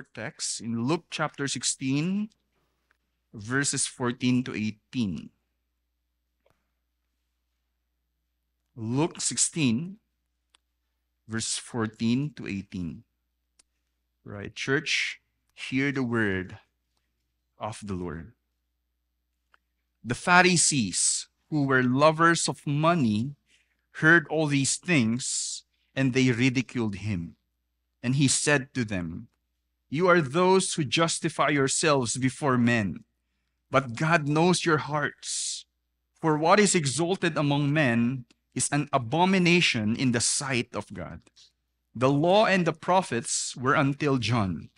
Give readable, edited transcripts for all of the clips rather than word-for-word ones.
our text in Luke chapter 16, verses 14 to 18. Luke 16, verses 14 to 18. Right, church, hear the word of the Lord. The Pharisees, who were lovers of money, heard all these things, and they ridiculed him. And he said to them, "You are those who justify yourselves before men, but God knows your hearts. For what is exalted among men is an abomination in the sight of God. The law and the prophets were until John.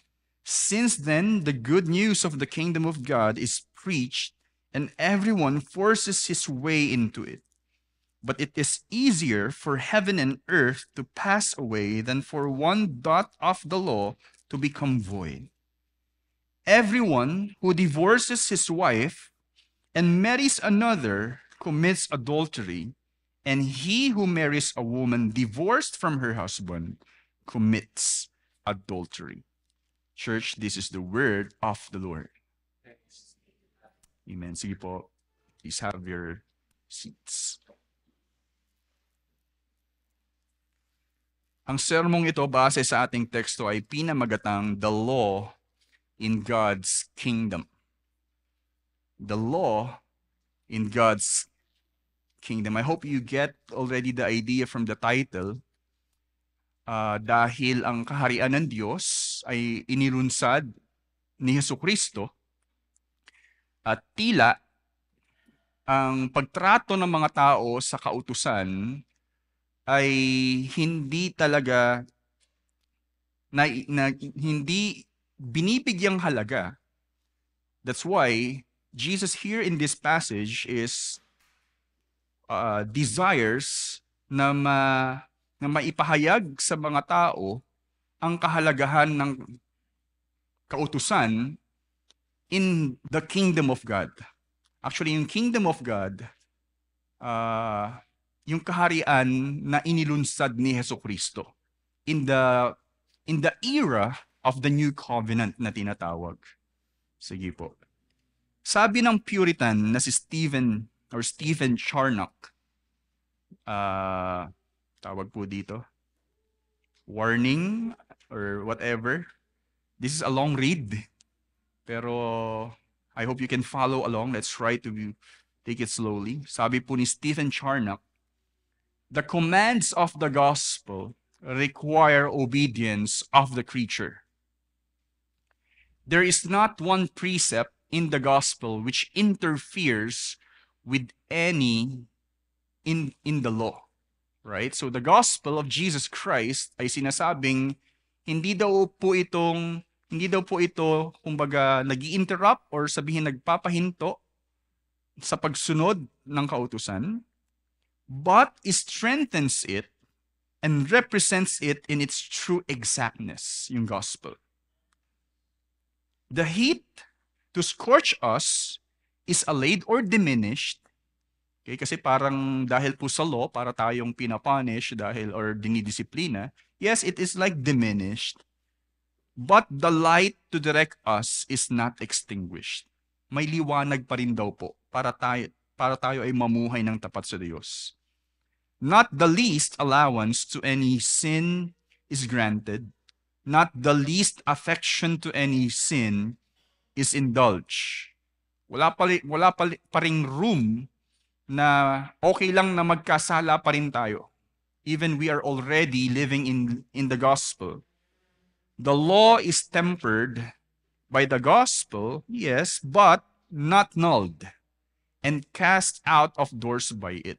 Since then, the good news of the kingdom of God is preached, and everyone forces his way into it. But it is easier for heaven and earth to pass away than for one dot of the law to become void. Everyone who divorces his wife and marries another commits adultery, and he who marries a woman divorced from her husband commits adultery." Church, this is the word of the Lord. Amen. Sige po, please have your seats. Ang sermong ito base sa ating teksto ay pinamagatang The Law in God's Kingdom. The Law in God's Kingdom. I hope you get already the idea from the title. Dahil ang kaharian ng Diyos ay inilunsad ni Jesucristo at tila ang pagtrato ng mga tao sa kautusan ay hindi talaga hindi binibigyang halaga. That's why Jesus here in this passage is desires na maipahayag sa mga tao ang kahalagahan ng kautusan in the kingdom of God. Actually, yung kingdom of God, yung kaharian na inilunsad ni Jesucristo in the era of the new covenant na tinatawag. Sige po. Sabi ng Puritan na si Stephen Charnock, tawag po dito, warning or whatever. This is a long read, pero I hope you can follow along. Let's try to take it slowly. Sabi po ni Stephen Charnock, "The commands of the gospel require obedience of the creature. There is not one precept in the gospel which interferes with any in the law." Right? So the gospel of Jesus Christ ay sinasabing hindi daw po ito kumbaga nag-i-interrupt or sabihin nagpapahinto sa pagsunod ng kautusan, but strengthens it and represents it in its true exactness, yung gospel. The heat to scorch us is allayed or diminished. Okay, kasi parang dahil po sa law, para tayong pinapunish or dinidisiplina, yes, it is like diminished, but the light to direct us is not extinguished. May liwanag pa rin daw po para tayo ay mamuhay ng tapat sa Diyos. Not the least allowance to any sin is granted. Not the least affection to any sin is indulged. Wala pa ring room na okay lang na magkasala pa rin tayo. Even we are already living in the gospel. The law is tempered by the gospel, yes, but not nulled and cast out of doors by it.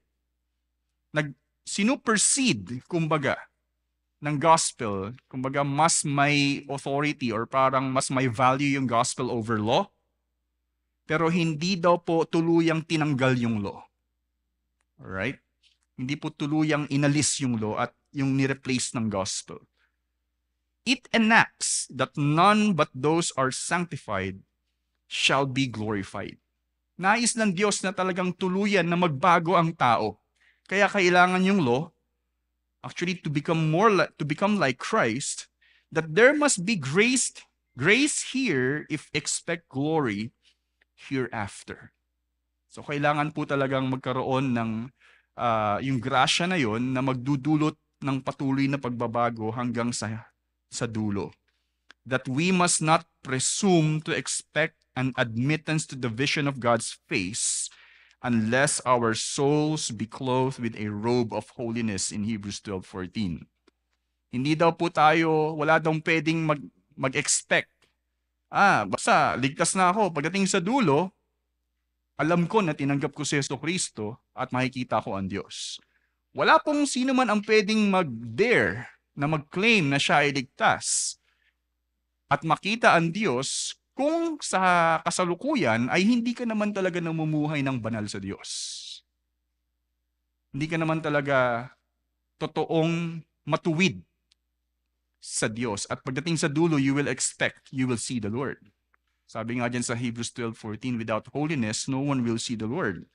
Sinupercede, kumbaga, ng gospel, kumbaga mas may authority or parang mas may value yung gospel over law, pero hindi daw po tuluyang tinanggal yung law. Alright? Hindi po tuluyang inalis yung law at yung ni-replace ng gospel. It enacts that none but those are sanctified shall be glorified. Nais ng Diyos na talagang tuluyan na magbago ang tao. Kaya kailangan yung law, actually to become like Christ, that there must be grace Grace here, if expect glory hereafter. So kailangan po talagang magkaroon ng yung grasya na yon na magdudulot ng patuloy na pagbabago hanggang sa dulo. That we must not presume to expect an admittance to the vision of God's face unless our souls be clothed with a robe of holiness in Hebrews 12:14. Hindi daw po tayo, wala daw pwedeng mag-expect. Basta ligtas na ako. Pagdating sa dulo, alam ko na tinanggap ko si Jesucristo at makikita ko ang Diyos. Wala pong sino man ang pwedeng mag-dare na mag-claim na siya ay ligtas at makita ang Diyos kung sa kasalukuyan ay hindi ka naman talaga namumuhay ng banal sa Diyos. Hindi ka naman talaga totoong matuwid sa Diyos. At pagdating sa dulo, you will see the Lord. Sabi nga dyan sa Hebrews 12:14, without holiness, no one will see the Lord.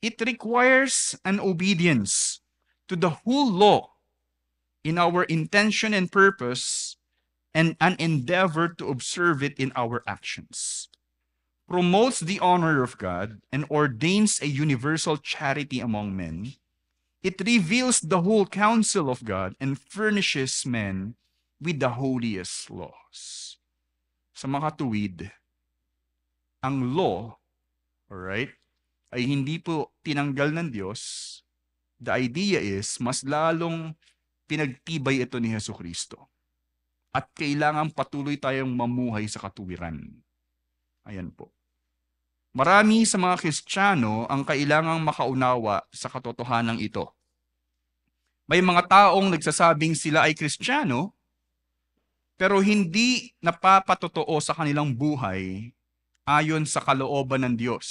It requires an obedience to the whole law in our intention and purpose and an endeavor to observe it in our actions. Promotes the honor of God and ordains a universal charity among men. It reveals the whole counsel of God and furnishes men with the holiest laws. Sa mga tuwid, ang law, alright, ay hindi po tinanggal ng Diyos. The idea is, mas lalong pinagtibay ito ni Jesucristo. At kailangan patuloy tayong mamuhay sa katuwiran. Ayan po. Marami sa mga Kristiyano ang kailangang makaunawa sa katotohanan ito. May mga taong nagsasabing sila ay Kristiyano, pero hindi napapatotoo sa kanilang buhay ayon sa kalooban ng Diyos.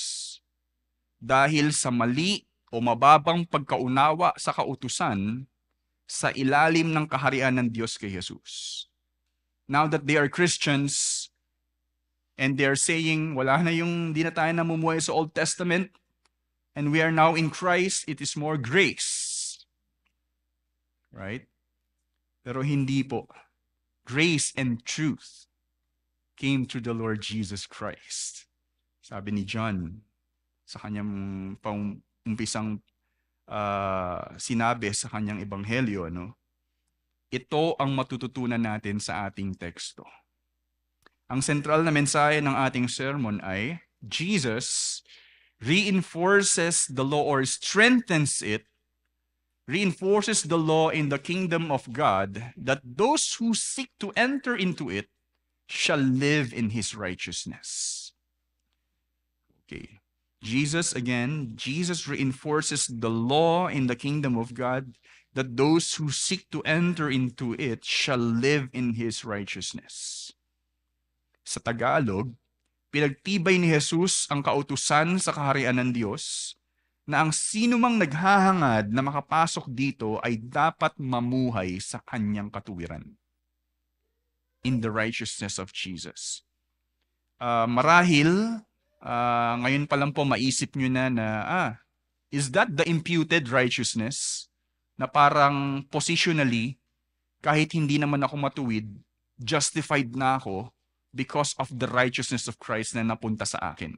Dahil sa mali o mababang pagkaunawa sa kautusan sa ilalim ng kaharian ng Diyos kay Jesus. Now that they are Christians and they are saying, wala na di na tayo namumuhay sa Old Testament and we are now in Christ, it is more grace. Right? Pero hindi po. Grace and truth came through the Lord Jesus Christ. Sabi ni John sa kanyang umpisang sinabi sa kanyang ebanghelyo, ito ang matututunan natin sa ating teksto. Ang sentral na mensahe ng ating sermon ay Jesus reinforces the law or strengthens it, reinforces the law in the kingdom of God, that those who seek to enter into it shall live in his righteousness. Okay. Jesus reinforces the law in the kingdom of God, that those who seek to enter into it shall live in his righteousness. Sa Tagalog, pinagtibay ni Jesus ang kautusan sa kaharian ng Diyos na ang sino mang naghahangad na makapasok dito ay dapat mamuhay sa kanyang katuwiran. In the righteousness of Jesus. Marahil, ngayon pa lang po maisip nyo na is that the imputed righteousness na parang positionally, kahit hindi naman ako matuwid, justified na ako because of the righteousness of Christ na napunta sa akin.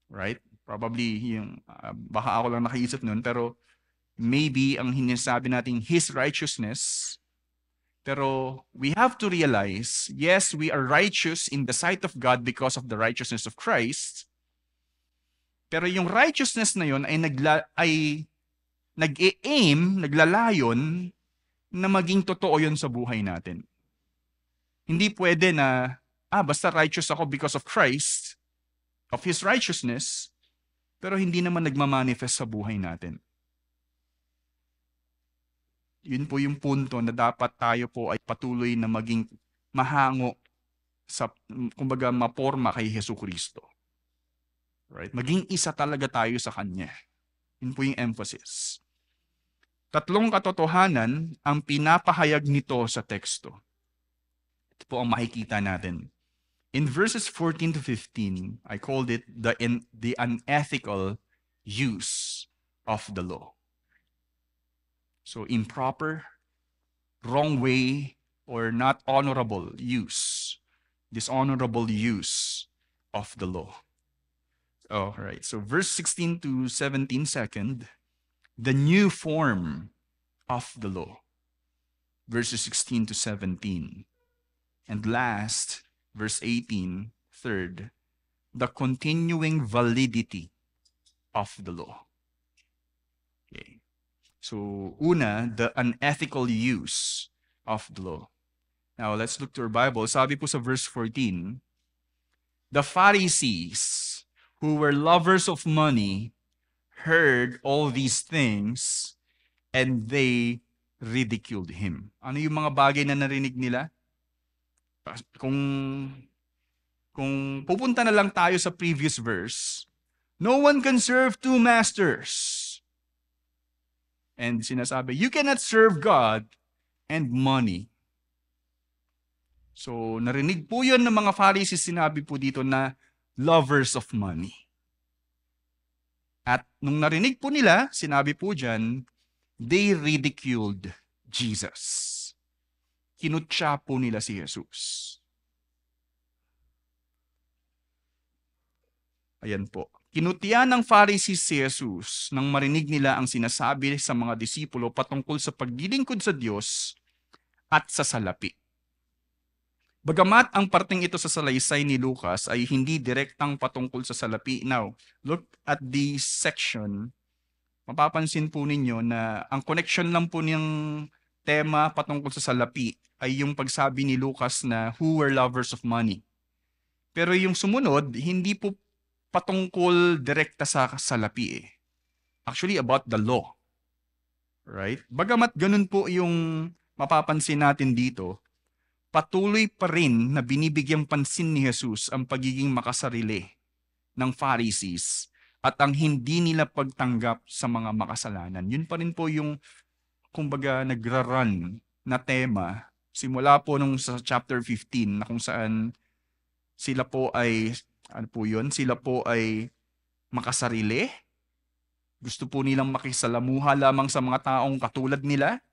Right? Probably, baka ako lang nakaisip nun, pero maybe ang hinasabi natin his righteousness, pero we have to realize, yes, we are righteous in the sight of God because of the righteousness of Christ, pero yung righteousness na yun ay naglalayon na maging totoo yun sa buhay natin. Hindi pwede na, basta righteous ako because of Christ, of his righteousness, pero hindi naman nagmamanifest sa buhay natin. Yun po yung punto na dapat tayo po ay patuloy na maging mahango sa, kumbaga, maporma kay Jesucristo. Right? Maging isa talaga tayo sa Kanya. Yun po yung emphasis. Tatlong katotohanan ang pinapahayag nito sa teksto. Ito po ang makikita natin. In verses 14 to 15, I called it the unethical use of the law. So improper, wrong way, or not honorable use dishonorable use of the law. All right, so verse 16 to 17, second, the new form of the law. Verses 16 to 17. And last, verse 18, third, the continuing validity of the law. Okay. So, una, the unethical use of the law. Now, let's look to our Bible. Sabi po sa verse 14, the Pharisees, who were lovers of money, heard all these things, and they ridiculed him. Ano yung mga bagay na narinig nila? Kung pupunta na lang tayo sa previous verse, no one can serve two masters. And sinasabi, you cannot serve God and money. So, narinig po yun ng mga Pharisees, sinabi po dito na lovers of money. At nung narinig po nila, sinabi po dyan, they ridiculed Jesus. Kinutya po nila si Jesus. Ayan po. Kinutya ng Pharisees si Jesus nang marinig nila ang sinasabi sa mga disipulo patungkol sa paglilingkod sa Diyos at sa salapi. Bagamat ang parteng ito sa salaysay ni Lucas ay hindi direktang patungkol sa salapi. Now, look at this section. Mapapansin po ninyo na ang connection lang po niyang tema patungkol sa salapi ay yung pagsabi ni Lucas na who were lovers of money. Pero yung sumunod, hindi po patungkol direkta sa salapi eh. Actually, about the law. Right? Bagamat ganun po yung mapapansin natin dito, patuloy pa rin na binibigyang pansin ni Jesus ang pagiging makasarili ng Pharisees at ang hindi nila pagtanggap sa mga makasalanan. Yun pa rin po yung, kumbaga, nagra-run na tema simula po nung sa chapter 15 na kung saan sila po ay, ano po yun? Sila po ay makasarili. Gusto po nilang makisalamuha lamang sa mga taong katulad nila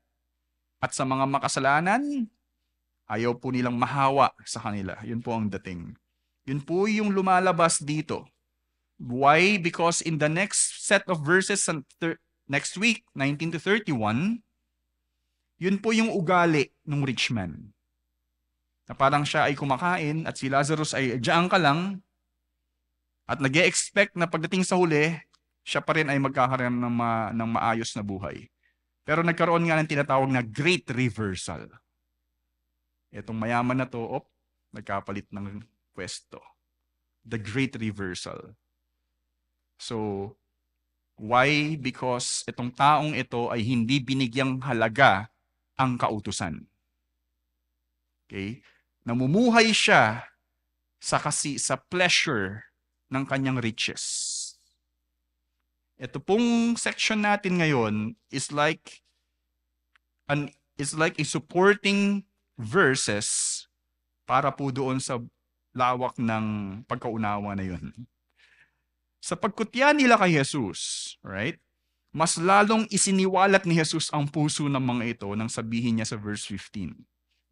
at sa mga makasalanan, ayaw po nilang mahawa sa kanila. Yun po ang dating. Yun po yung lumalabas dito. Why? Because in the next set of verses next week, 19 to 31, yun po yung ugali ng rich man. Na parang siya ay kumakain at si Lazarus ay diyan ka lang at nag-e-expect na pagdating sa huli, siya pa rin ay magkakaroon ng maayos na buhay. Pero nagkaroon nga ng tinatawag na great reversal. Itong mayaman na to, nagkapalit ng pwesto. The great reversal. So, why? Because itong taong ito ay hindi binigyang halaga ang kautusan. Okay? Namumuhay siya sa pleasure ng kanyang riches. Ito pong section natin ngayon is like a supporting verses para po doon sa lawak ng pagkaunawa na yun. Sa pagkutya nila kay Jesus, right? Mas lalong isiniwalat ni Jesus ang puso ng mga ito nang sabihin niya sa verse 15.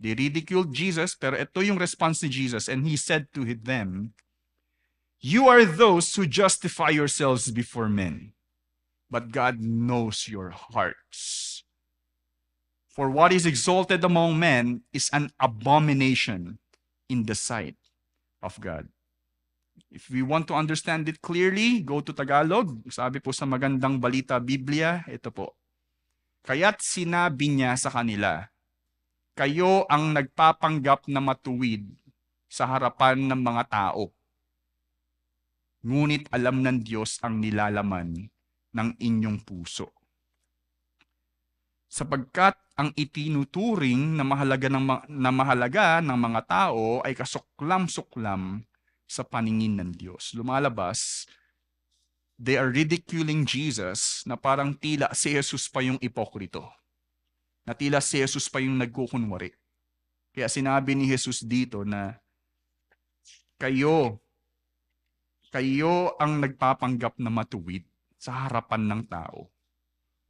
They ridiculed Jesus, pero ito yung response ni Jesus, and he said to them, "You are those who justify yourselves before men, but God knows your hearts. For what is exalted among men is an abomination in the sight of God." If we want to understand it clearly, go to Tagalog. Sabi po sa Magandang Balita Biblia, ito po. Kaya't sinabi niya sa kanila, kayo ang nagpapanggap na matuwid sa harapan ng mga tao. Ngunit alam ng Diyos ang nilalaman ng inyong puso. Sapagkat ang itinuturing na mahalaga ng mga tao ay kasuklam-suklam sa paningin ng Diyos. Lumalabas, they are ridiculing Jesus na parang tila si Jesus pa yung ipokrito. Na tila si Jesus pa yung nagkukunwari. Kaya sinabi ni Jesus dito na kayo ang nagpapanggap na matuwid sa harapan ng tao.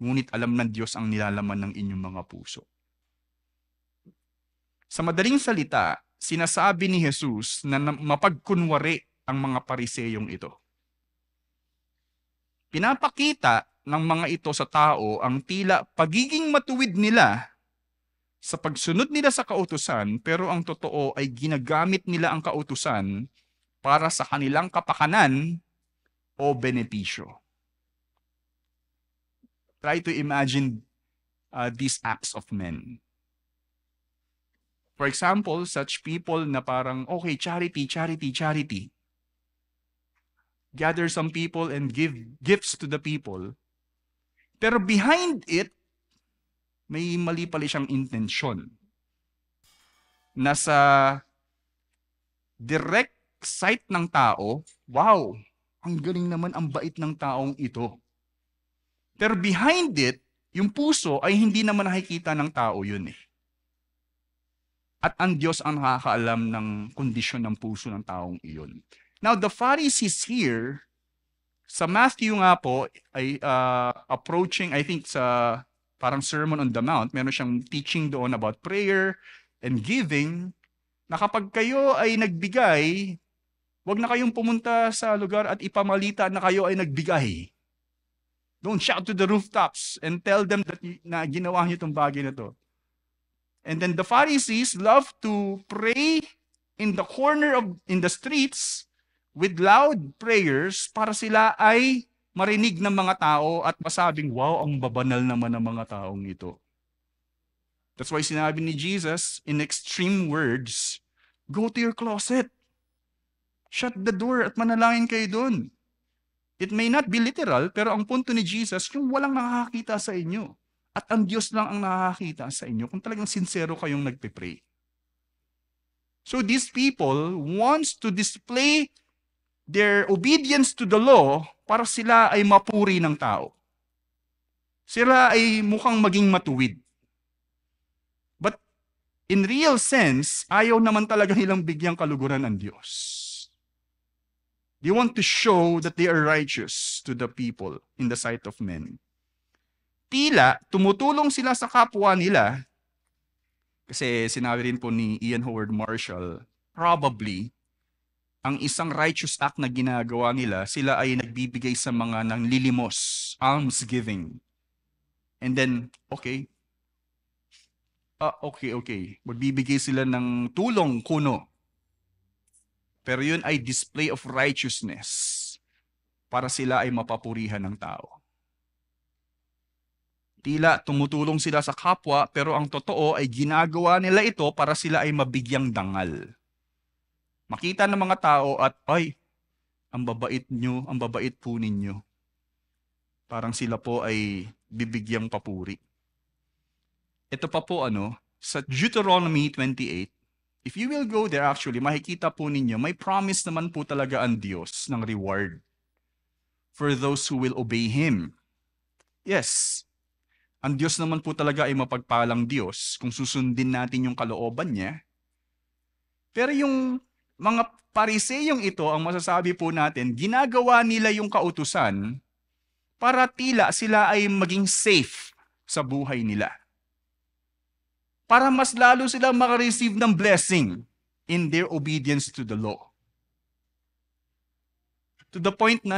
Ngunit alam ng Diyos ang nilalaman ng inyong mga puso. Sa madaling salita, sinasabi ni Jesus na mapagkunwari ang mga pariseyong ito. Pinapakita ng mga ito sa tao ang tila pagiging matuwid nila sa pagsunod nila sa kautusan, pero ang totoo ay ginagamit nila ang kautusan para sa kanilang kapakanan o benepisyo. Try to imagine these acts of men. For example, such people na parang, okay, charity, charity, charity. Gather some people and give gifts to the people. Pero behind it, may mali pala siyang intensyon. Nasa direct sight ng tao, wow, ang galing naman, ang bait ng taong ito. Pero behind it, yung puso ay hindi naman nakikita ng tao yun eh. At ang Diyos ang nakakaalam ng kondisyon ng puso ng taong iyon. Now, the Pharisees here, sa Matthew nga po, ay approaching, I think, sa parang Sermon on the Mount, meron siyang teaching doon about prayer and giving, na kapag kayo ay nagbigay, huwag na kayong pumunta sa lugar at ipamalita na kayo ay nagbigay. Don't shout to the rooftops and tell them that na ginawa niyo itong bagay na to. And then the Pharisees love to pray in the corner in the streets with loud prayers para sila ay marinig ng mga tao at masabing, wow, ang babanal naman ng mga taong ito. That's why sinabi ni Jesus in extreme words, go to your closet. Shut the door at manalangin kayo doon. It may not be literal, pero ang punto ni Jesus, yung walang nakakakita sa inyo. At ang Diyos lang ang nakakakita sa inyo kung talagang sincero kayong nagpe-pray. So these people wants to display their obedience to the law para sila ay mapuri ng tao. Sila ay mukhang maging matuwid. But in real sense, ayaw naman talaga nilang bigyang kaluguran ng Diyos. They want to show that they are righteous to the people in the sight of men. Tila, tumutulong sila sa kapwa nila, kasi sinabi rin po ni Ian Howard Marshall, probably, ang isang righteous act na ginagawa nila, sila ay nagbibigay sa mga nanglilimos, almsgiving. And then, okay. Magbibigay sila ng tulong, kuno. Pero yun ay display of righteousness para sila ay mapapurihan ng tao. Tila tumutulong sila sa kapwa, pero ang totoo ay ginagawa nila ito para sila ay mabigyang dangal. Makita ng mga tao at, ay, ang babait nyo, ang babait po ninyo. Parang sila po ay bibigyang papuri. Ito pa po sa Deuteronomy 28, if you will go there actually, makikita po ninyo, may promise naman po talaga ang Diyos ng reward for those who will obey Him. Yes, ang Diyos naman po talaga ay mapagpalang Diyos kung susundin natin yung kalooban niya. Pero yung mga pariseyong ito, ang masasabi po natin, ginagawa nila yung kautusan para tila sila ay maging safe sa buhay nila. Para mas lalo sila makareceive ng blessing in their obedience to the law. To the point na,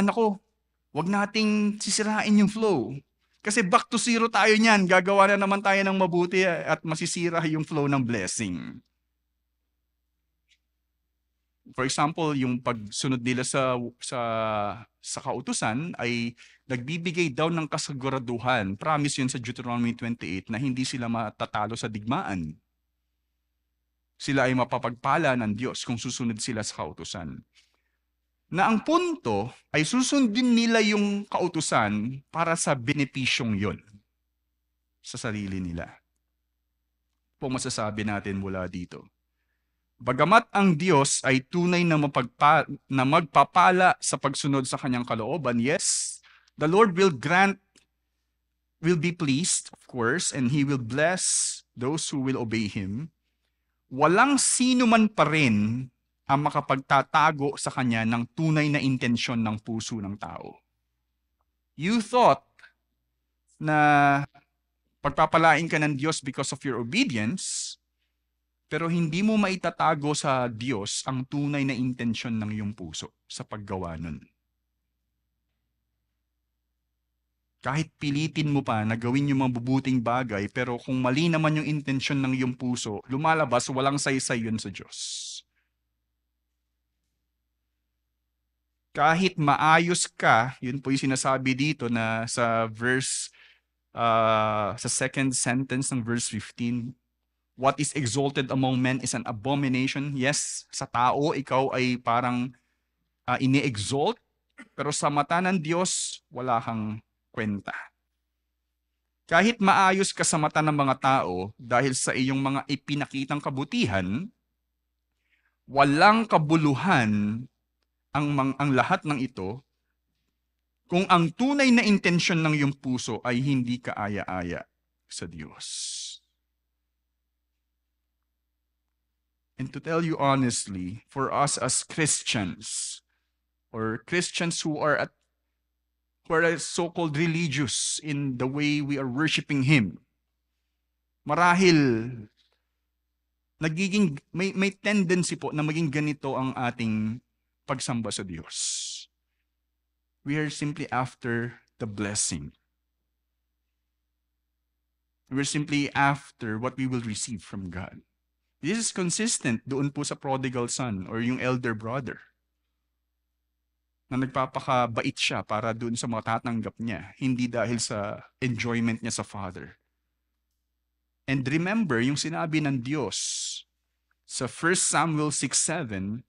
wag nating sisirain yung flow. Kasi back to zero tayo niyan. Gagawa na naman tayo ng mabuti at masisira yung flow ng blessing. For example, yung pagsunod nila sa kautusan ay nagbibigay daw ng kasiguraduhan. Promise yun sa Deuteronomy 28 na hindi sila matatalo sa digmaan. Sila ay mapapagpala ng Diyos kung susunod sila sa kautusan. Na ang punto ay susundin nila yung kautusan para sa benepisyong yon sa sarili nila. Po masasabi natin mula dito. Bagamat ang Diyos ay tunay na magpapala sa pagsunod sa kanyang kalooban, yes, the Lord will be pleased, of course, and He will bless those who will obey Him. Walang sino man pa rin ang makapagtatago sa Kanya ng tunay na intensyon ng puso ng tao. You thought na pagpapalain ka ng Diyos because of your obedience, Pero hindi mo maitatago sa Diyos ang tunay na intensyon ng iyong puso sa paggawa nun. Kahit pilitin mo pa na gawin yung mabubuting bagay, pero kung mali naman yung intensyon ng iyong puso, lumalabas, walang saysay yun sa Diyos. Kahit maayos ka, yun po yung sinasabi dito na sa verse, sa second sentence ng verse 15, what is exalted among men is an abomination. Yes, sa tao, ikaw ay parang ini-exalt, pero sa mata ng Diyos, wala kang kwenta. Kahit maayos ka sa mata ng mga tao dahil sa iyong mga ipinakitang kabutihan, walang kabuluhan ang lahat ng ito kung ang tunay na intensyon ng iyong puso ay hindi kaaya-aya sa Diyos. And to tell you honestly, for us as Christians, or Christians who are so-called religious in the way we are worshiping Him, marahil may tendency po na maging ganito ang ating pagsamba sa Diyos. We are simply after the blessing. We're simply after what we will receive from God. This is consistent doon po sa prodigal son or yung elder brother na nagpapakabait siya para doon sa mga tatanggap niya, hindi dahil sa enjoyment niya sa Father. And remember, yung sinabi ng Diyos sa 1 Samuel 6:7,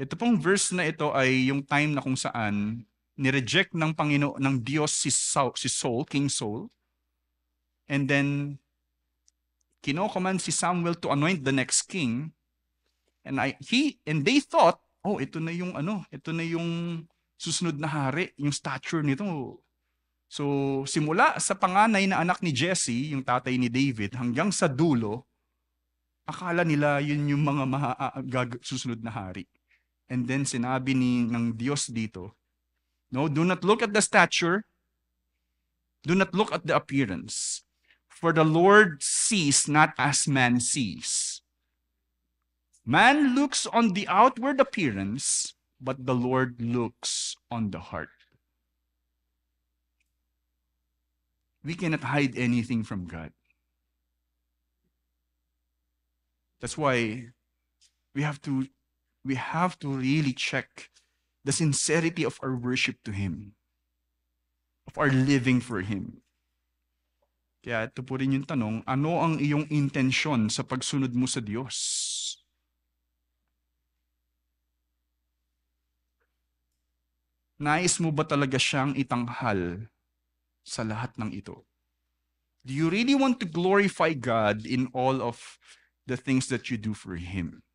ito pong verse na ito ay yung time na kung saan nireject ng ng Diyos si Saul, King Saul, and then kino-command si Samuel to anoint the next king, and they thought, oh, ito na yung susunod na hari, yung stature nito. So, simula sa panganay na anak ni Jesse, yung tatay ni David, hanggang sa dulo, akala nila yun yung mga susunod na hari. And then sinabi ng Diyos dito, no, do not look at the stature, do not look at the appearance, for the Lord sees not as man sees. Man looks on the outward appearance, but the Lord looks on the heart. We cannot hide anything from God. That's why we have to really check the sincerity of our worship to Him, of our living for Him. Kaya ito po rin yung tanong, ano ang iyong intensyon sa pagsunod mo sa Diyos? Nais mo ba talaga siyang itanghal sa lahat ng ito? Do you really want to glorify God in all of the things that you do for Him?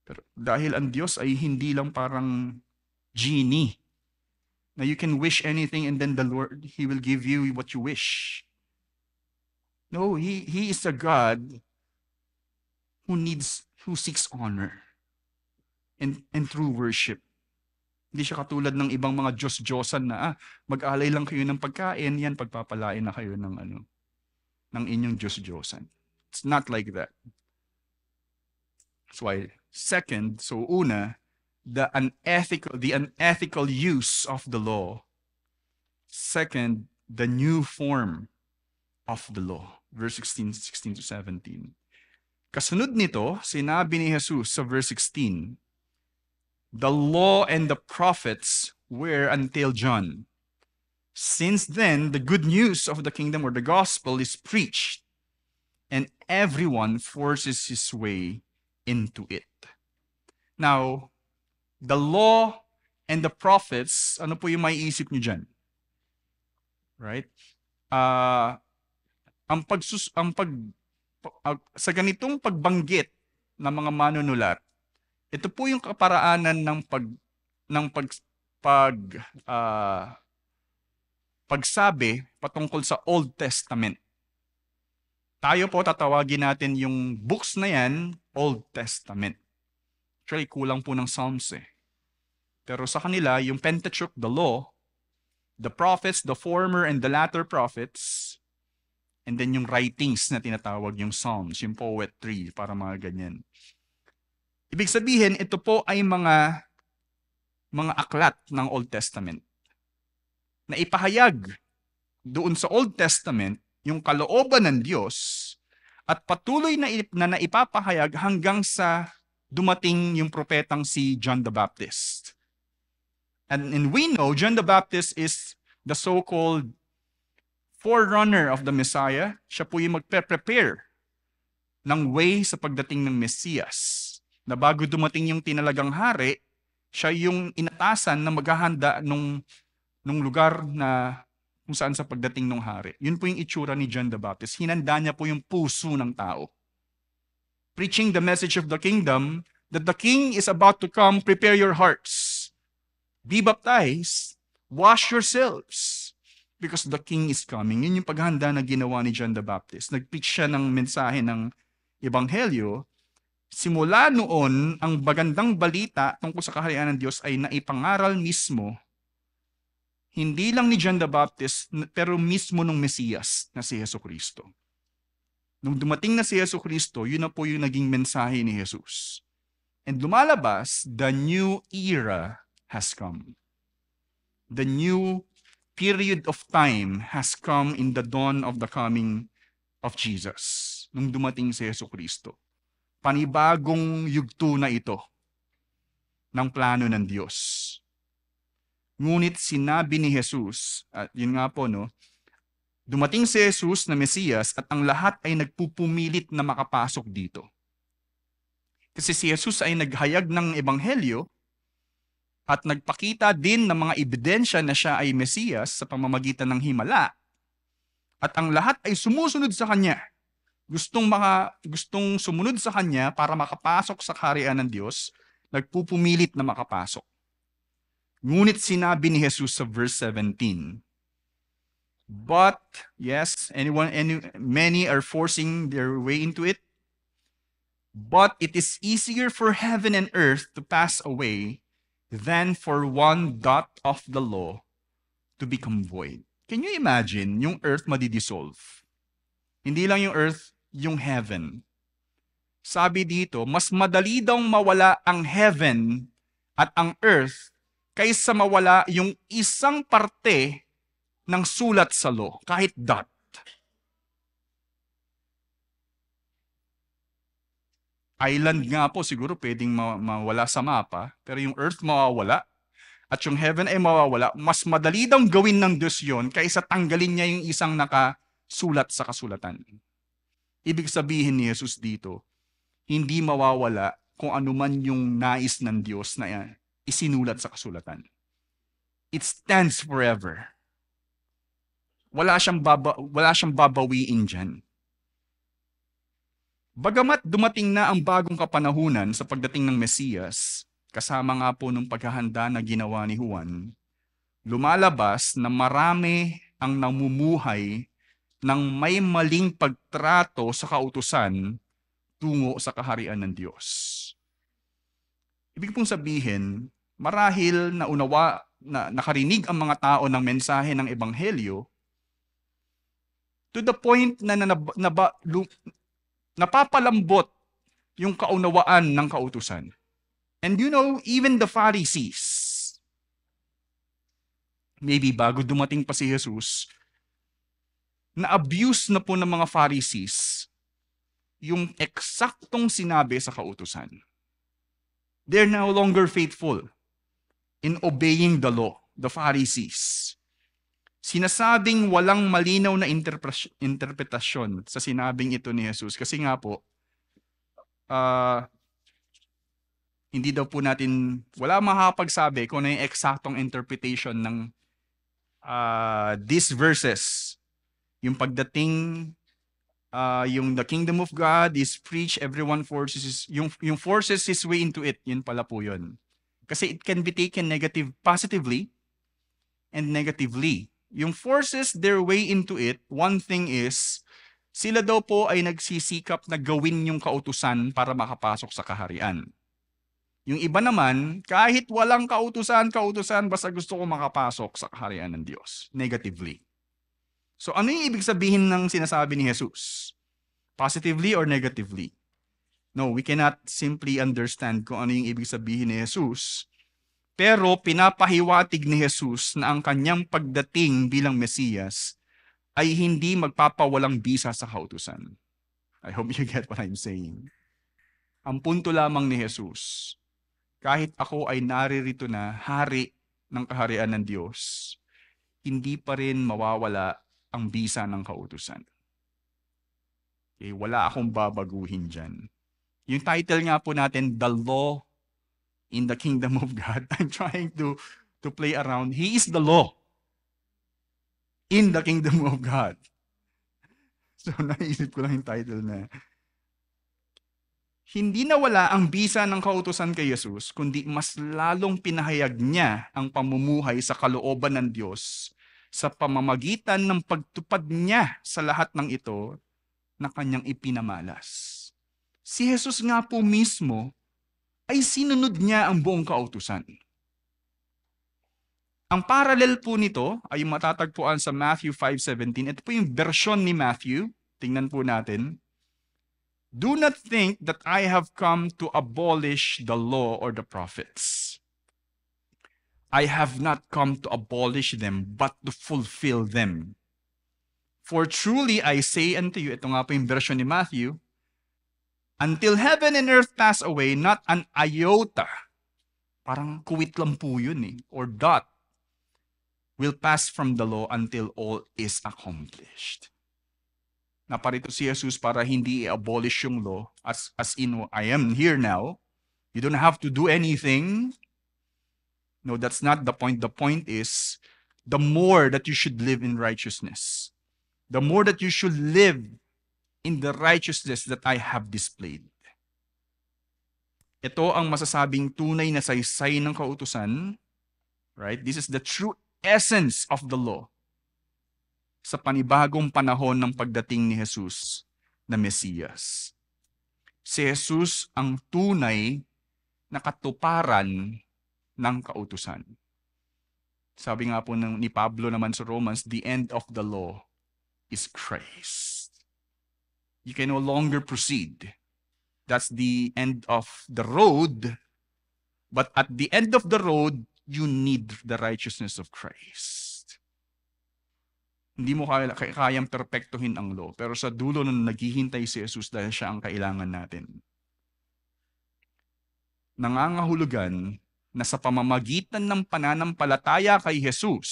Pero dahil ang Diyos ay hindi lang parang genie, na you can wish anything and then the Lord, He will give you what you wish. No, He is a God who seeks honor and true worship. Hindi siya katulad ng ibang mga Diyos-Diyosan na mag-alay lang kayo ng pagkain, yan pagpapalain na kayo ng ng inyong Diyos-Diyosan. It's not like that. That's why second, so una, the unethical use of the law. Second, the new form of the law. Verse 16 to 17. Kasunod nito, sinabi ni Jesus sa verse 16, the law and the prophets were until John. Since then, the good news of the kingdom or the gospel is preached, and everyone forces his way into it. Now, the law and the prophets, ano po yung maiisip niyo dyan? Right? Sa ganitong pagbanggit ng mga manunulat, ito po yung kaparaanan pagsabi patungkol sa Old Testament. Tayo po tatawagin natin yung books na yan, Old Testament. Actually, kulang po ng Psalms eh. Pero sa kanila, yung Pentateuch, the law, the prophets, the former and the latter prophets, And then yung writings na tinatawag, yung Psalms, yung poetry, para mga ganyan. Ibig sabihin, ito po ay mga aklat ng Old Testament na ipahayag doon sa Old Testament yung kalooban ng Diyos at patuloy na naipapahayag hanggang sa dumating yung propetang si John the Baptist. And we know John the Baptist is the so-called forerunner of the Messiah. Siya po yung magpe-prepare ng way sa pagdating ng Mesiyas. Na bago dumating yung tinalagang hari, siya yung inatasan na maghahanda nung lugar na kung saan sa pagdating ng hari. Yun po yung itsura ni John the Baptist. Hinanda niya po yung puso ng tao. Preaching the message of the kingdom, that the king is about to come, prepare your hearts. Be baptized, wash yourselves, because the king is coming. Yun yung paghanda na ginawa ni John the Baptist. Nag-preach siya ng mensahe ng ebanghelyo. Simula noon, ang bagandang balita tungkol sa kaharian ng Diyos ay naipangaral mismo, hindi lang ni John the Baptist, pero mismo ng Mesiyas na si Jesucristo. Nung dumating na si Jesucristo, yun na po yung naging mensahe ni Jesus. And lumalabas, the new era has come. The new period of time has come in the dawn of the coming of Jesus. Nung dumating si Jesucristo. Panibagong yugto na ito ng plano ng Diyos. Ngunit sinabi ni Jesus, at yun nga po, no, dumating si Jesus na Mesiyas at ang lahat ay nagpupumilit na makapasok dito. Kasi si Jesus ay naghayag ng ebanghelyo at nagpakita din ng mga ebidensya na siya ay Mesiyas sa pamamagitan ng himala. At ang lahat ay sumusunod sa kanya. Gustong sumunod sa kanya para makapasok sa kaharian ng Diyos, nagpupumilit na makapasok. Ngunit sinabi ni Jesus sa verse 17, but, yes, many are forcing their way into it, but it is easier for heaven and earth to pass away than for one dot of the law to become void. Can you imagine yung earth madidissolve? Hindi lang yung earth, yung heaven. Sabi dito, mas madali daw mawala ang heaven at ang earth kaysa mawala yung isang parte ng sulat sa law, kahit dot. Island nga po siguro pwedeng mawala sa mapa, pero yung earth mawawala at yung heaven ay mawawala. Mas madali daw gawin ng Diyos yun kaysa tanggalin niya yung isang nakasulat sa kasulatan. Ibig sabihin ni Jesus dito, hindi mawawala kung ano man yung nais ng Diyos na isinulat sa kasulatan. It stands forever. Wala siyang babawiin dyan. Bagamat dumating na ang bagong kapanahunan sa pagdating ng Mesiyas, kasama nga po nung paghahanda na ginawa ni Juan, lumalabas na marami ang namumuhay ng may maling pagtrato sa kautusan tungo sa kaharian ng Diyos. Ibig pong sabihin, marahil na nakarinig ang mga tao ng mensahe ng Ebanghelyo to the point na napapalambot yung kaunawaan ng kautusan. And you know, even the Pharisees, maybe bago dumating pa si Jesus, na-abuse na po ng mga Pharisees yung eksaktong sinabi sa kautusan. They're no longer faithful in obeying the law, the Pharisees. Sinasabing walang malinaw na interpretasyon sa sinabing ito ni Jesus. Kasi nga po, hindi daw po natin, wala makakapagsabi kung ano yung eksaktong interpretation ng these verses. Yung pagdating, yung the kingdom of God is preached, everyone forces, yung forces his way into it, yun pala po yun. Kasi it can be taken positively and negatively. Yung forces their way into it, one thing is, sila daw po ay nagsisikap na gawin yung kautusan para makapasok sa kaharian. Yung iba naman, kahit walang kautusan, basta gusto ko makapasok sa kaharian ng Diyos. Negatively. So ano yung ibig sabihin ng sinasabi ni Jesus? Positively or negatively? No, we cannot simply understand kung ano yung ibig sabihin ni Jesus. Pero pinapahiwatig ni Jesus na ang kanyang pagdating bilang Mesiyas ay hindi magpapawalang bisa sa kautusan. I hope you get what I'm saying. Ang punto lamang ni Jesus, kahit ako ay naririto na hari ng kaharian ng Diyos, hindi pa rin mawawala ang bisa ng kautusan. Okay, wala akong babaguhin dyan. Yung title nga po natin, The Law in the Kingdom of God. I'm trying to play around. He is the law in the Kingdom of God. So naisip ko lang yung title na. Hindi nawala ang bisa ng kautusan kay Jesus, kundi mas lalong pinahayag niya ang pamumuhay sa kalooban ng Diyos sa pamamagitan ng pagtupad niya sa lahat ng ito na kanyang ipinamalas. Si Jesus nga po mismo ay sinunod niya ang buong kautusan. Ang parallel po nito ay matatagpuan sa Matthew 5:17. Ito po yung version ni Matthew. Tingnan po natin. Do not think that I have come to abolish the law or the prophets. I have not come to abolish them, but to fulfill them. For truly I say unto you, ito nga po yung version ni Matthew, until heaven and earth pass away, not an iota, parang kuwit lang po yun or dot, will pass from the law until all is accomplished. Naparito si Jesus para hindi i-abolish yung law as in, I am here now. You don't have to do anything. No, that's not the point. The point is, the more that you should live in righteousness, the more that you should live in the righteousness that I have displayed. Ito ang masasabing tunay na saysay ng kautusan. Right? This is the true essence of the law sa panibagong panahon ng pagdating ni Jesus na Mesiyas. Si Jesus ang tunay na katuparan ng kautusan. Sabi nga po ni Pablo naman sa Romans, the end of the law is Christ. You can no longer proceed. That's the end of the road. But at the end of the road, you need the righteousness of Christ. Hindi mo kayang perpektuhin ang law. Pero sa dulo nung naghihintay si Jesus dahil siya ang kailangan natin. Nangangahulugan na sa pamamagitan ng pananampalataya kay Jesus,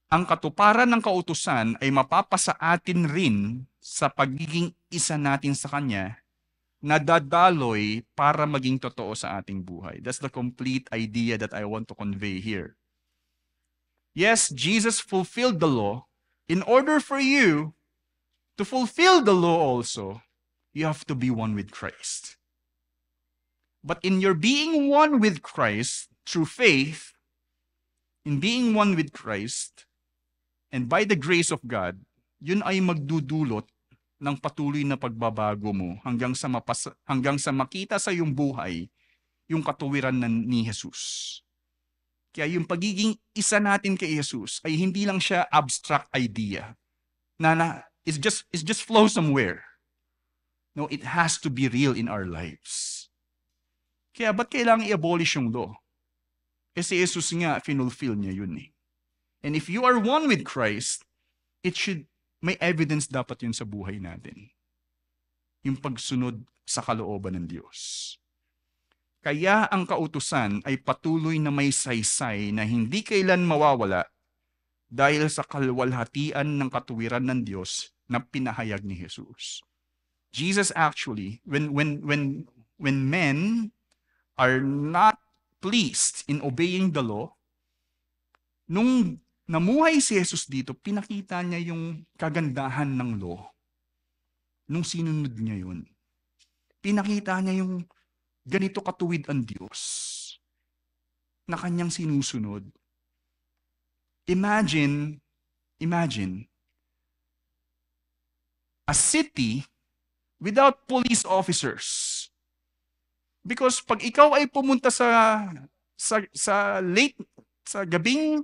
ang katuparan ng kautusan ay mapapasa atin rin sa pagiging isa natin sa Kanya na dadaloy para maging totoo sa ating buhay. That's the complete idea that I want to convey here. Yes, Jesus fulfilled the law. In order for you to fulfill the law also, you have to be one with Christ. But in your being one with Christ, through faith, in being one with Christ, and by the grace of God, yun ay magdudulot ng patuloy na pagbabago mo hanggang sa makita sa iyong buhay yung katuwiran ni Jesus. Kaya yung pagiging isa natin kay Jesus ay hindi lang siya abstract idea na it's just flow somewhere. No, it has to be real in our lives. Kaya ba't kailangan i-abolish yung law? Si Jesus nga, finulfill niya yun And if you are one with Christ, may evidence dapat yun sa buhay natin. Yung pagsunod sa kalooban ng Diyos. Kaya ang kautusan ay patuloy na may saysay na hindi kailan mawawala dahil sa kalwalhatian ng katuwiran ng Diyos na pinahayag ni Jesus. Jesus actually, when men are not pleased in obeying the law, nung namuhay si Jesus dito, pinakita niya yung kagandahan ng law. Nung sinunod niya yun. Pinakita niya yung ganito katuwid ang Diyos na kanyang sinusunod. Imagine a city without police officers. Because pag ikaw ay pumunta sa gabing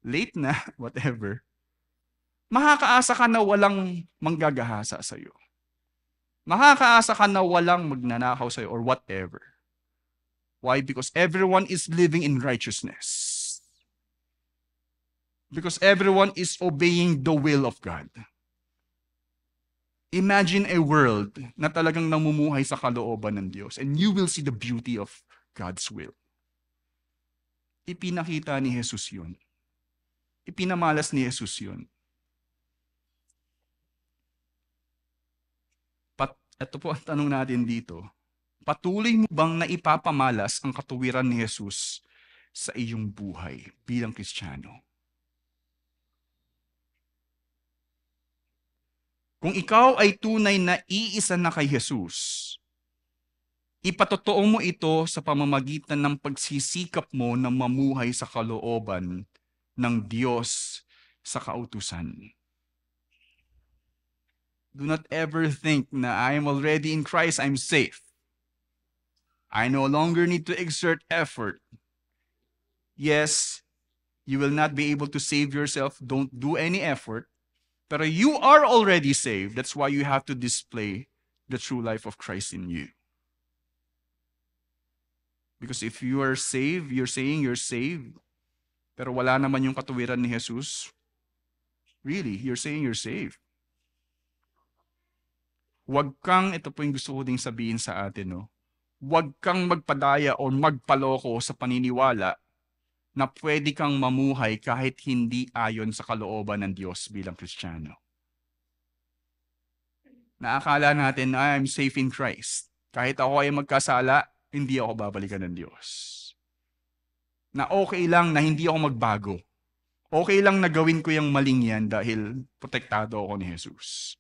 late na, whatever, makakaasa ka na walang manggagahasa sa'yo. Makakaasa ka na walang magnanakaw sa'yo or whatever. Why? Because everyone is living in righteousness. Because everyone is obeying the will of God. Imagine a world na talagang namumuhay sa kalooban ng Diyos and you will see the beauty of God's will. Ipinakita ni Jesus yun. Ipinamalas ni Jesus yun. Ito po ang tanong natin dito. Patuloy mo bang naipapamalas ang katuwiran ni Jesus sa iyong buhay bilang Kristiyano? Kung ikaw ay tunay na iisa na kay Jesus, ipatotoo mo ito sa pamamagitan ng pagsisikap mo na mamuhay sa kalooban ng Diyos sa kautusan. Do not ever think na I am already in Christ, I'm safe. I no longer need to exert effort. Yes, you will not be able to save yourself. Don't do any effort. Pero you are already saved. That's why you have to display the true life of Christ in you. Because if you are saved, you're saying you're saved, pero wala naman yung katuwiran ni Jesus, really, you're saying you're saved. Huwag kang, ito po yung gusto ko ding sabihin sa atin, no? Huwag kang magpadaya o magpaloko sa paniniwala na pwede kang mamuhay kahit hindi ayon sa kalooban ng Diyos bilang Kristiyano. Naakala natin, I'm safe in Christ. Kahit ako ay magkasala, hindi ako babalikan ng Diyos. Na okay lang na hindi ako magbago. Okay lang na gawin ko yung maling yan dahil protektado ako ni Jesus.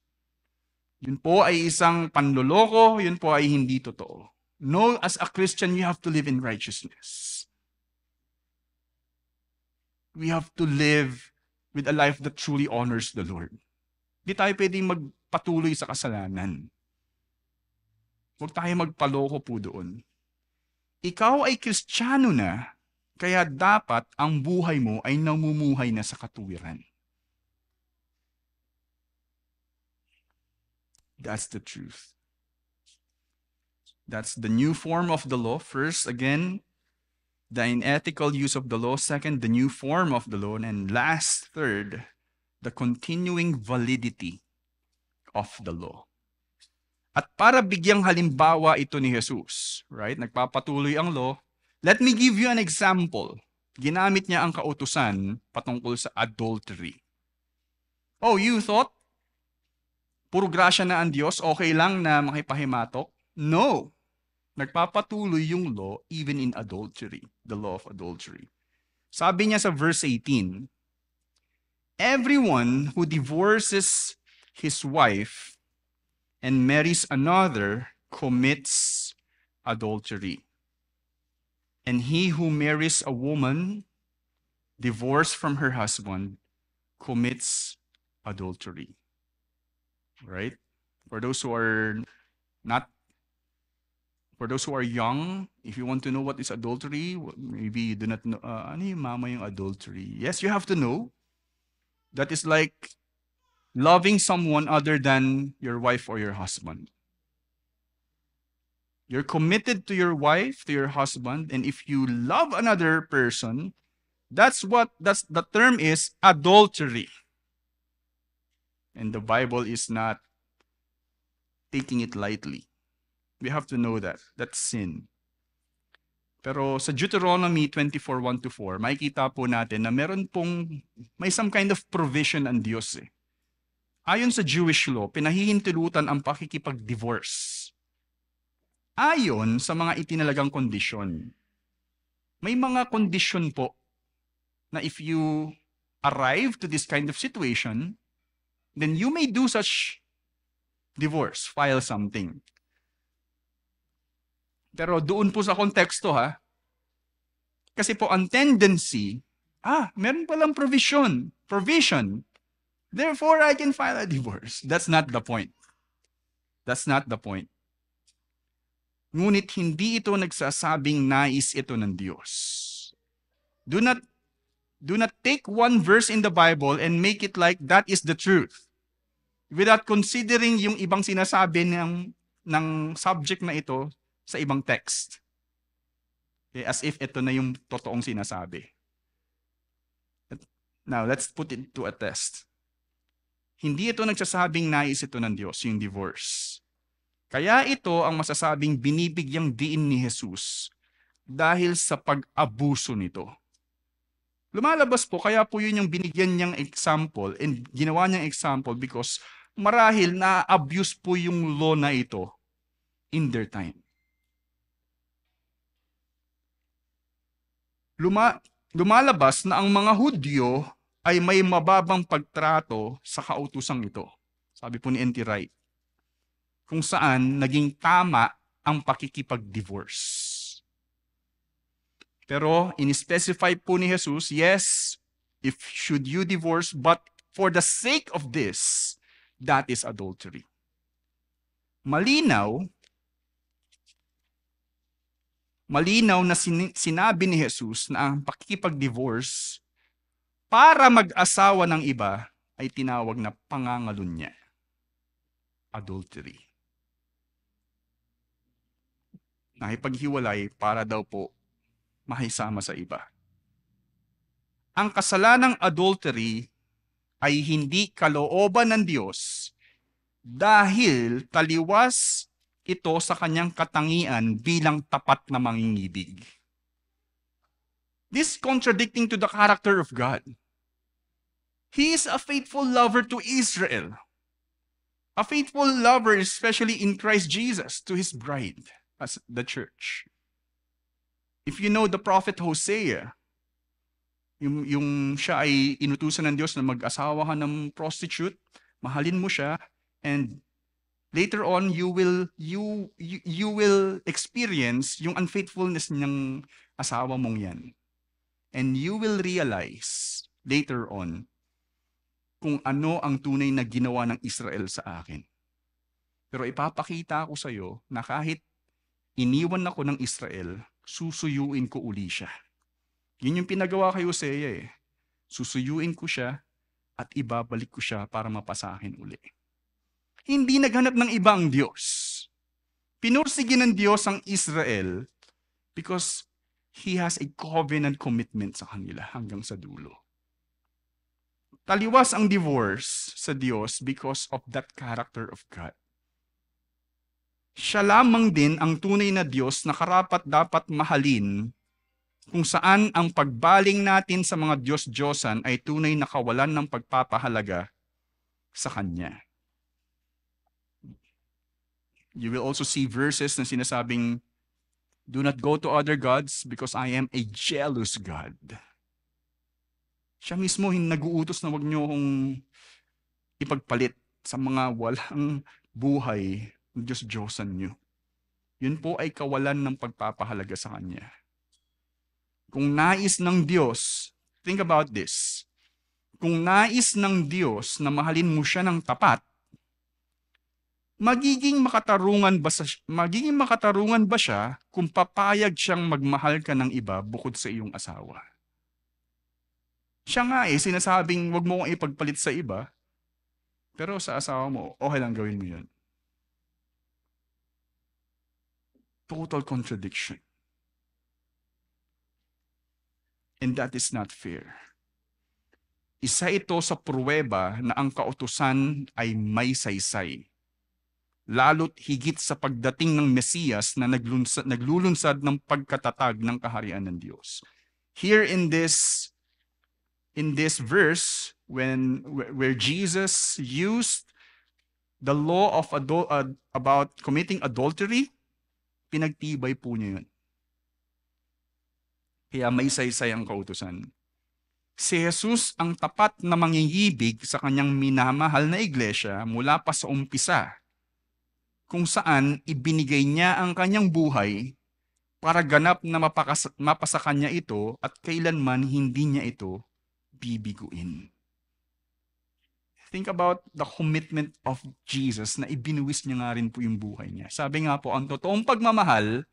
Yun po ay isang panloloko, yun po ay hindi totoo. No, as a Christian, you have to live in righteousness. We have to live with a life that truly honors the Lord. Hindi tayo pwedeng magpatuloy sa kasalanan. Huwag tayo magpaloko po doon. Ikaw ay Kristiyano na, kaya dapat ang buhay mo ay namumuhay na sa katuwiran. That's the truth. That's the new form of the law. First, again, the unethical use of the law. Second, the new form of the law. And last, third, the continuing validity of the law. At para bigyang halimbawa ito ni Jesus, right? Nagpapatuloy ang law. Let me give you an example. Ginamit niya ang kautusan patungkol sa adultery. Oh, you thought puro grasya na ang Diyos, okay lang na makipahimatok? No. Nagpapatuloy yung law even in adultery, the law of adultery. Sabi niya sa verse 18, everyone who divorces his wife and marries another commits adultery. And he who marries a woman divorced from her husband commits adultery. Right? For those who are young, if you want to know what is adultery, maybe you do not know, ano yung mama yung adultery? Yes, you have to know. That is like loving someone other than your wife or your husband. You're committed to your wife, to your husband, and if you love another person, the term is adultery. And the Bible is not taking it lightly. We have to know that. That's sin. Pero sa Deuteronomy 24:1-4, makikita po natin na may some kind of provision ang Diyos eh. Ayon sa Jewish law, pinahihintulutan ang pakikipag-divorce. Ayon sa mga itinalagang kondisyon. May mga kondisyon po na if you arrive to this kind of situation, then you may do such divorce, file something. Pero doon po sa konteksto ha, kasi po ang tendency, meron palang provision, therefore I can file a divorce. That's not the point. That's not the point. Ngunit hindi ito nagsasabing nais ito ng Diyos. Do not Do not take one verse in the Bible and make it like that is the truth. Without considering yung ibang sinasabi ng subject na ito sa ibang text. Okay, as if ito na yung totoong sinasabi. Now, let's put it to a test. Hindi ito nagsasabing nais ito ng Diyos, yung divorce. Kaya ito ang masasabing binibigyang diin ni Jesus dahil sa pag-abuso nito. Lumalabas po, kaya po yun yung binigyan niyang example and ginawa niyang example because marahil na-abuse po yung law na ito in their time. Lumalabas na ang mga Hudyo ay may mababang pagtrato sa kautusang ito. Sabi po ni N.T. Wright. Kung saan naging tama ang pakikipag-divorce. Pero in-specify po ni Jesus, yes, if should you divorce, but for the sake of this, that is adultery. Malinaw na sinabi ni Jesus na ang pakikipag-divorce para mag-asawa ng iba ay tinawag na pangangalunya. Adultery. Nakipaghiwalay para daw po mahisama sa iba. Ang kasalanang adultery ay hindi kalooban ng Diyos dahil taliwas ito sa kanyang katangian bilang tapat na mangingibig. This contradicting to the character of God. He is a faithful lover to Israel. A faithful lover, especially in Christ Jesus, to His bride, as the church. If you know the prophet Hosea, yung siya ay inutusan ng Diyos na mag-asawa ka ng prostitute, mahalin mo siya, and later on you will experience yung unfaithfulness ng asawa mong yan. And you will realize later on kung ano ang tunay na ginawa ng Israel sa akin. Pero ipapakita ko sa iyo na kahit iniwan ako ng Israel, susuyuin ko uli siya. Yun yung pinagawa kay Hosea eh. Susuyuin ko siya at ibabalik ko siya para mapasakin uli. Hindi naghanap ng iba ang Diyos. Pinursige ng Diyos ang Israel because He has a covenant commitment sa kanila hanggang sa dulo. Taliwas ang divorce sa Diyos because of that character of God. Siya lamang din ang tunay na Diyos na karapat dapat mahalin kung saan ang pagbaling natin sa mga Diyos-Diyosan ay tunay na kawalan ng pagpapahalaga sa Kanya. You will also see verses na sinasabing, do not go to other gods because I am a jealous God. Siya mismo nag-uutos na huwag niyo akong ipagpalit sa mga walang buhay Diyos-Diyosan nyo. Yun po ay kawalan ng pagpapahalaga sa Kanya. Kung nais ng Diyos, think about this. Kung nais ng Diyos na mahalin mo siya ng tapat, magiging makatarungan ba siya kung papayag siyang magmahal ka ng iba bukod sa iyong asawa? Siya nga sinasabing wag mo kong ipagpalit sa iba, pero sa asawa mo, okay lang gawin mo yun. Total contradiction. And that is not fair. Isa ito sa pruweba na ang kautusan ay may saysay. Lalo't higit sa pagdating ng Mesiyas na naglulunsad ng pagkatatag ng kaharian ng Diyos. Here in this verse, where Jesus used the law of about committing adultery, pinagtibay po niya yun. Kaya may saysay ang kautusan. Si Jesus ang tapat na mangingibig sa kanyang minamahal na iglesia mula pa sa umpisa, kung saan ibinigay niya ang kanyang buhay para ganap na mapasa kanya ito at kailanman hindi niya ito bibiguin. Think about the commitment of Jesus na ibinuwis niya nga rin po yung buhay niya. Sabi nga po, ang totoong pagmamahal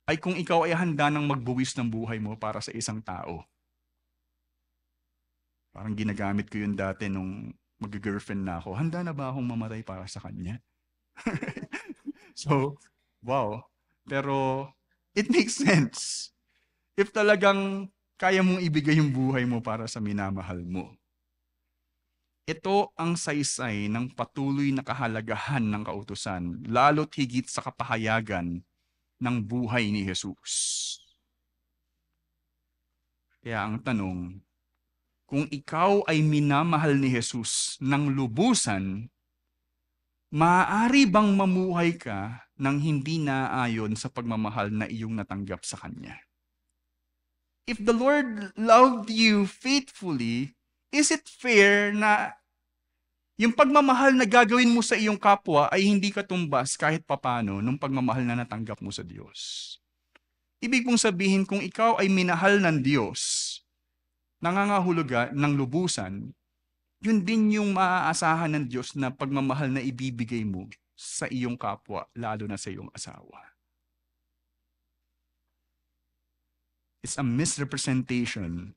ay kung ikaw ay handa ng magbuwis ng buhay mo para sa isang tao. Parang ginagamit ko yun dati nung mag-girlfriend na ako. Handa na ba akong mamatay para sa kanya? So, wow. Pero, it makes sense. If talagang kaya mong ibigay yung buhay mo para sa minamahal mo. Ito ang saysay ng patuloy na kahalagahan ng kautusan, lalo't higit sa kapahayagan ng buhay ni Jesus. Kaya ang tanong, kung ikaw ay minamahal ni Jesus ng lubusan, maaari bang mamuhay ka nang hindi naayon sa pagmamahal na iyong natanggap sa Kanya? If the Lord loved you faithfully, is it fair na yung pagmamahal na gagawin mo sa iyong kapwa ay hindi katumbas kahit papano nung pagmamahal na natanggap mo sa Diyos? Ibig mong sabihin, kung ikaw ay minahal ng Diyos, nangangahulugan ng lubusan, yun din yung maaasahan ng Diyos na pagmamahal na ibibigay mo sa iyong kapwa, lalo na sa iyong asawa. It's a misrepresentation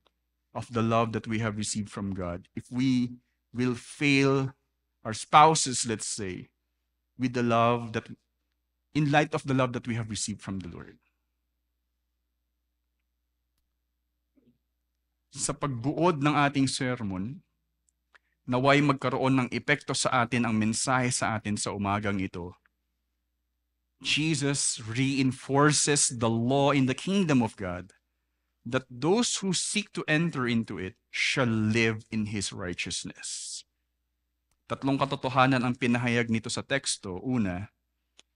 of the love that we have received from God if we will fail our spouses, let's say, with the love that, in light of the love that we have received from the Lord. Sa pagbuod ng ating sermon, naway magkaroon ng epekto sa atin ang mensahe sa atin sa umagang ito. Jesus reinforces the law in the kingdom of God, that those who seek to enter into it shall live in His righteousness. Tatlong katotohanan ang pinahayag nito sa teksto. Una,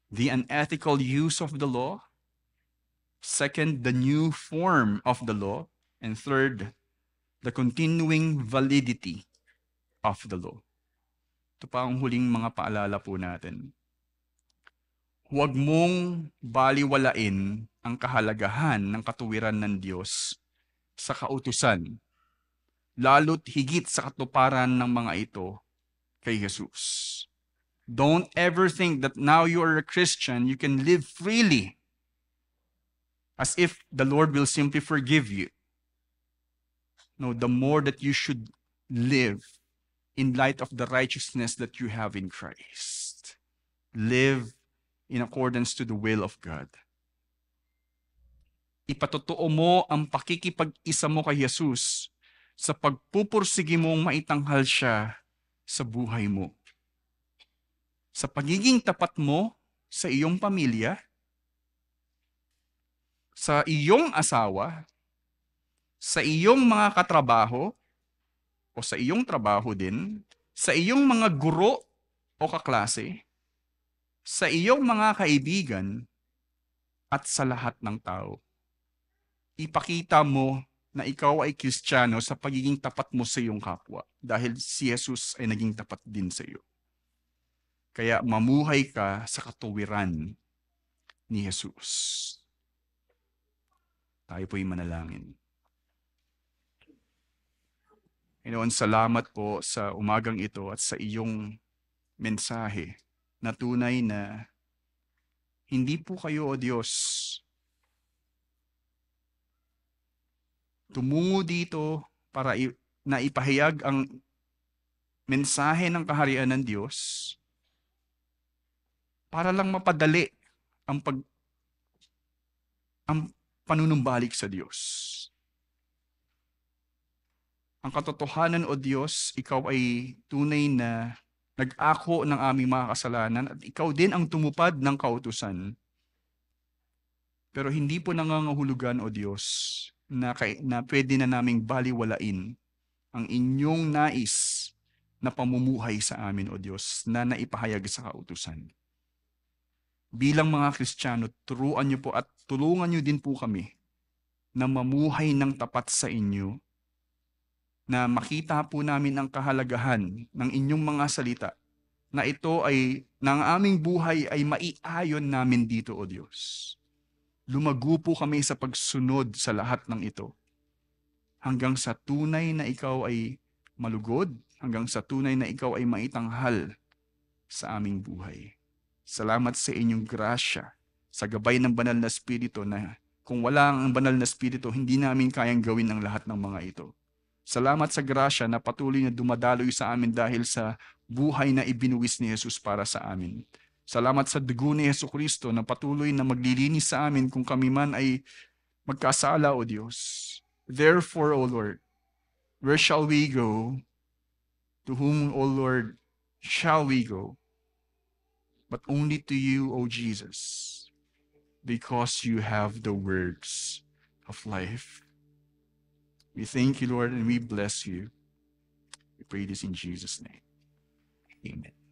the unethical use of the law. Second, the new form of the law. And third, the continuing validity of the law. Ito pa ang huling mga paalala po natin. Huwag mong baliwalain ang kahalagahan ng katuwiran ng Diyos sa kautusan, lalo't higit sa katuparan ng mga ito kay Jesus. Don't ever think that now you are a Christian, you can live freely as if the Lord will simply forgive you. No, the more that you should live in light of the righteousness that you have in Christ. Live in accordance to the will of God. Ipatotoo mo ang pakikipag-isa mo kay Jesus sa pagpupursige mong maitanghal siya sa buhay mo. Sa pagiging tapat mo sa iyong pamilya, sa iyong asawa, sa iyong mga katrabaho, o sa iyong trabaho din, sa iyong mga guro o kaklase, sa iyong mga kaibigan, at sa lahat ng tao. Ipakita mo na ikaw ay Kristiyano sa pagiging tapat mo sa iyong kapwa dahil si Jesus ay naging tapat din sa iyo. Kaya mamuhay ka sa katuwiran ni Jesus. Tayo po'y manalangin. Panginoon, salamat po sa umagang ito at sa iyong mensahe na tunay na hindi po kayo, O Diyos, tumungo dito para na ipahayag ang mensahe ng kaharian ng Diyos para lang mapadali ang panunumbalik sa Diyos. Ang katotohanan, O Diyos, ikaw ay tunay na nag-ako ng aming mga kasalanan at ikaw din ang tumupad ng kautusan. Pero hindi po nangangahulugan, O Diyos, na pwede na naming baliwalain ang inyong nais na pamumuhay sa amin, O Diyos, na naipahayag sa kautusan. Bilang mga Kristiyano, turuan niyo po at tulungan niyo din po kami na mamuhay ng tapat sa inyo, na makita po namin ang kahalagahan ng inyong mga salita, na ito ay, ng aming buhay ay maiayon namin dito, O Diyos. Lumago po kami sa pagsunod sa lahat ng ito, hanggang sa tunay na ikaw ay malugod, hanggang sa tunay na ikaw ay maitanghal sa aming buhay. Salamat sa inyong grasya, sa gabay ng banal na Espiritu na kung wala ang banal na Espiritu, hindi namin kayang gawin ang lahat ng mga ito. Salamat sa grasya na patuloy na dumadaloy sa amin dahil sa buhay na ibinuwis ni Jesus para sa amin. Salamat sa dugo ni Yesu Kristo na patuloy na maglilinis sa amin kung kami man ay magkasala, O Diyos. Therefore, O Lord, where shall we go? To whom, O Lord, shall we go? But only to you, O Jesus, because you have the words of life. We thank you, Lord, and we bless you. We pray this in Jesus' name. Amen.